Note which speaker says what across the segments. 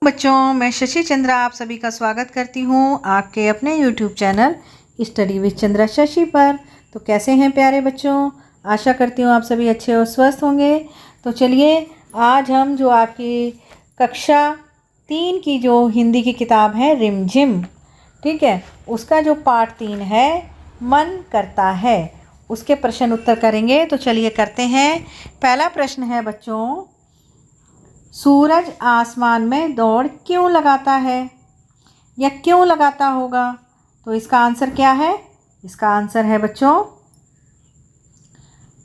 Speaker 1: बच्चों, मैं शशि चंद्रा आप सभी का स्वागत करती हूँ आपके अपने YouTube channel study with Chandra Shashi पर। तो कैसे हैं प्यारे बच्चों, आशा करती हूँ आप सभी अच्छे और स्वस्थ होंगे। तो चलिए आज हम जो आपकी कक्षा 3 की जो हिंदी की किताब है रिमझिम, ठीक है, उसका जो पार्ट 3 है मन करता है, उसके प्रश्न उत्तर करेंगे। तो चलिए करते हैं। पहला प्रश्न है बच्चों, सूरज आसमान में दौड़ क्यों लगाता है या क्यों लगाता होगा? तो इसका आंसर क्या है? इसका आंसर है बच्चों,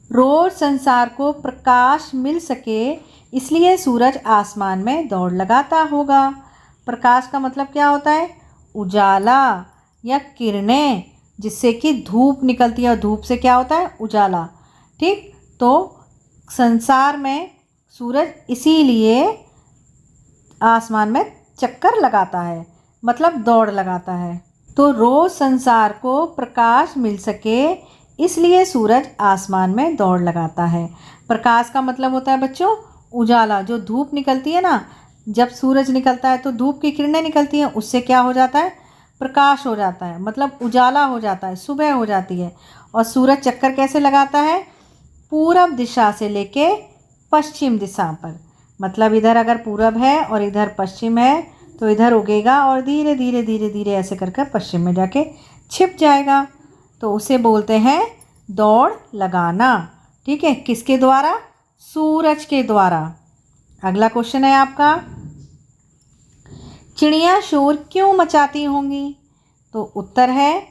Speaker 1: रोज संसार को प्रकाश मिल सके इसलिए सूरज आसमान में दौड़ लगाता होगा। प्रकाश का मतलब क्या होता है? उजाला या किरणें, जिससे कि धूप निकलती है और धूप से क्या होता है? उजाला। ठीक, तो संसार में सूरज इसीलिए आसमान में चक्कर लगाता है, मतलब दौड़ लगाता है। तो रोज संसार को प्रकाश मिल सके इसलिए सूरज आसमान में दौड़ लगाता है। प्रकाश का मतलब होता है बच्चों उजाला। जो धूप निकलती है ना, जब सूरज निकलता है तो धूप की किरणें निकलती हैं, उससे क्या हो जाता है? प्रकाश हो जाता है, मतलब उजाला हो जाता है, सुबह हो जाती है। और सूरज चक्कर कैसे लगाता है? पूरब दिशा से लेके पश्चिम दिशा पर, मतलब इधर अगर पूरब है और इधर पश्चिम है तो इधर उगेगा और धीरे धीरे धीरे धीरे ऐसे करके पश्चिम में जाके छिप जाएगा। तो उसे बोलते हैं दौड़ लगाना। ठीक है, किसके द्वारा? सूरज के द्वारा। अगला क्वेश्चन है आपका, चिड़िया शोर क्यों मचाती होंगी? तो उत्तर है,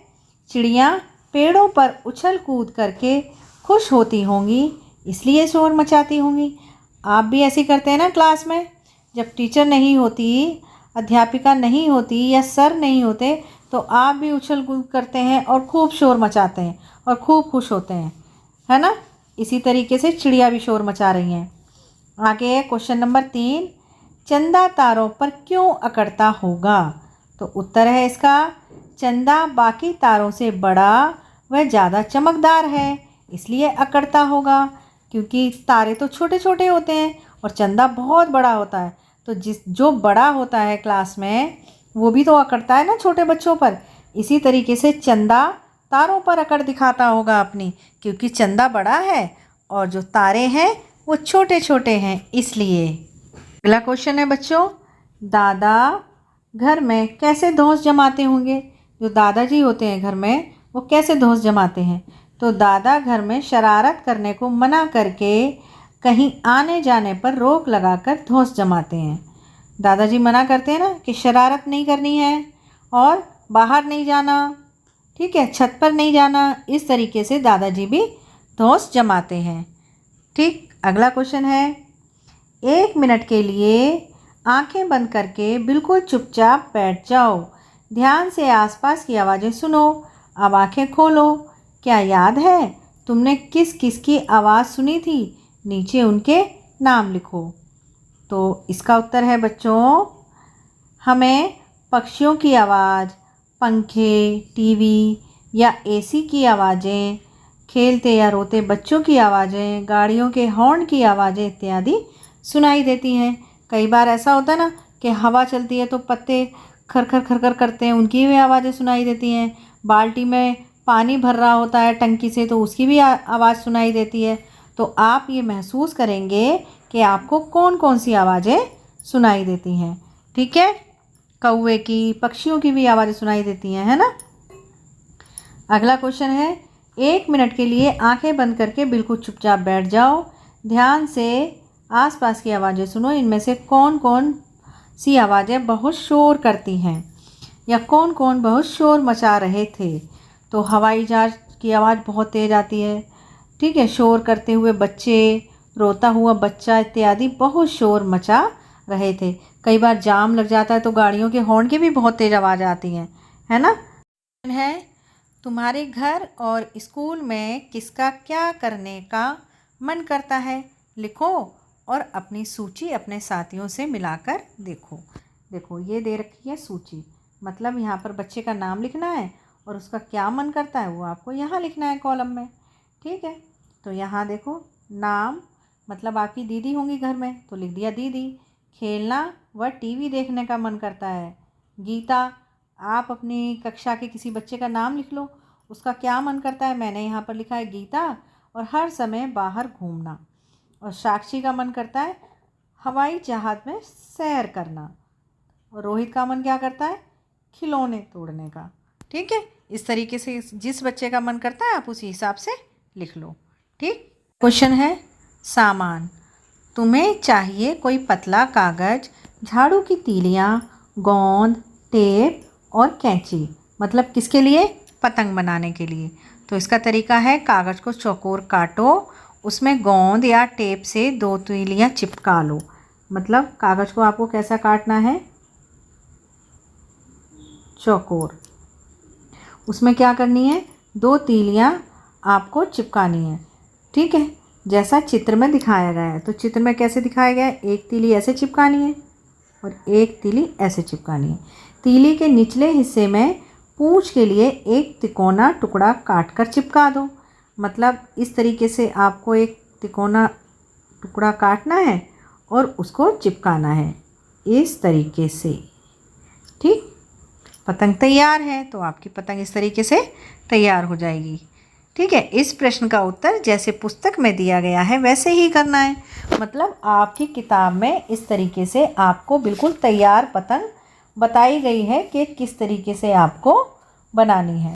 Speaker 1: चिड़िया पेड़ों पर उछल कूद करके खुश होती होंगी इसलिए शोर मचाती होंगी। आप भी ऐसे करते हैं ना क्लास में, जब टीचर नहीं होती, अध्यापिका नहीं होती या सर नहीं होते तो आप भी उछल कूद करते हैं और खूब शोर मचाते हैं और खूब खुश होते हैं, है ना? इसी तरीके से चिड़िया भी शोर मचा रही हैं। आगे है क्वेश्चन नंबर 3, चंदा तारों पर क्यों अकड़ता होगा? तो उत्तर है इसका, चंदा बाकी तारों से बड़ा व ज़्यादा चमकदार है इसलिए अकड़ता होगा, क्योंकि तारे तो छोटे छोटे होते हैं और चंदा बहुत बड़ा होता है। तो जो बड़ा होता है क्लास में वो भी तो अकड़ता है ना छोटे बच्चों पर। इसी तरीके से चंदा तारों पर अकड़ दिखाता होगा अपनी, क्योंकि चंदा बड़ा है और जो तारे हैं वो छोटे छोटे हैं इसलिए। अगला क्वेश्चन है बच्चों, दादा घर में कैसे धौंस जमाते होंगे? जो दादाजी होते हैं घर में वो कैसे धौंस जमाते हैं? तो दादा घर में शरारत करने को मना करके कहीं आने जाने पर रोक लगाकर धौंस जमाते हैं। दादाजी मना करते हैं ना कि शरारत नहीं करनी है और बाहर नहीं जाना, ठीक है, छत पर नहीं जाना। इस तरीके से दादाजी भी धौंस जमाते हैं। ठीक, अगला क्वेश्चन है, 1 मिनट के लिए आंखें बंद करके बिल्कुल चुपचाप बैठ जाओ, ध्यान से आसपास की आवाज़ें सुनो। अब आंखें खोलो। क्या याद है तुमने किस किस की आवाज़ सुनी थी? नीचे उनके नाम लिखो। तो इसका उत्तर है बच्चों, हमें पक्षियों की आवाज़, पंखे, टीवी या एसी की आवाज़ें, खेलते या रोते बच्चों की आवाज़ें, गाड़ियों के हॉर्न की आवाज़ें इत्यादि सुनाई देती हैं। कई बार ऐसा होता है ना कि हवा चलती है तो पत्ते खर खर करते हैं, उनकी भी आवाज़ें सुनाई देती हैं। बाल्टी में पानी भर रहा होता है टंकी से तो उसकी भी आवाज़ सुनाई देती है। तो आप ये महसूस करेंगे कि आपको कौन कौन सी आवाज़ें सुनाई देती हैं। ठीक है, कौवे की, पक्षियों की भी आवाज़ें सुनाई देती हैं, है ना? अगला क्वेश्चन है, 1 मिनट के लिए आंखें बंद करके बिल्कुल चुपचाप बैठ जाओ, ध्यान से आसपास की आवाज़ें सुनो। इनमें से कौन कौन सी आवाज़ें बहुत शोर करती हैं या कौन कौन बहुत शोर मचा रहे थे? तो हवाई जहाज़ की आवाज़ बहुत तेज़ आती है, ठीक है, शोर करते हुए बच्चे, रोता हुआ बच्चा इत्यादि बहुत शोर मचा रहे थे। कई बार जाम लग जाता है तो गाड़ियों के हॉर्न की भी बहुत तेज़ आवाज़ आती हैं, है ना? है, तुम्हारे घर और स्कूल में किसका क्या करने का मन करता है? लिखो और अपनी सूची अपने साथियों से मिलाकर देखो। देखो ये दे रखी है सूची, मतलब यहाँ पर बच्चे का नाम लिखना है और उसका क्या मन करता है वो आपको यहाँ लिखना है कॉलम में। ठीक है, तो यहाँ देखो नाम, मतलब आपकी दीदी होंगी घर में तो लिख दिया दीदी। खेलना वह टीवी देखने का मन करता है। गीता, आप अपनी कक्षा के किसी बच्चे का नाम लिख लो, उसका क्या मन करता है। मैंने यहाँ पर लिखा है गीता और हर समय बाहर घूमना। और साक्षी का मन करता है हवाई जहाज़ में सैर करना। और रोहित का मन क्या करता है, खिलौने तोड़ने का। ठीक है, इस तरीके से जिस बच्चे का मन करता है आप उसी हिसाब से लिख लो। ठीक। क्वेश्चन है सामान। तुम्हें चाहिए कोई पतला कागज़, झाड़ू की तीलियाँ, गोंद, टेप और कैंची। मतलब किसके लिए, पतंग बनाने के लिए। तो इसका तरीका है, कागज़ को चौकोर काटो, उसमें गोंद या टेप से 2 तीलियाँ चिपका लो। मतलब कागज़ को आपको कैसा काटना है, चौकोर। उसमें क्या करनी है, 2 तीलियाँ आपको चिपकानी है। ठीक है, जैसा चित्र में दिखाया गया है। तो चित्र में कैसे दिखाया गया है, एक तीली ऐसे चिपकानी है और एक तीली ऐसे चिपकानी है। तीली के निचले हिस्से में पूंछ के लिए एक तिकोना टुकड़ा काटकर चिपका दो। मतलब इस तरीके से आपको एक तिकोना टुकड़ा काटना है और उसको चिपकाना है इस तरीके से। ठीक, पतंग तैयार है। तो आपकी पतंग इस तरीके से तैयार हो जाएगी। ठीक है, इस प्रश्न का उत्तर जैसे पुस्तक में दिया गया है वैसे ही करना है। मतलब आपकी किताब में इस तरीके से आपको बिल्कुल तैयार पतंग बताई गई है कि किस तरीके से आपको बनानी है।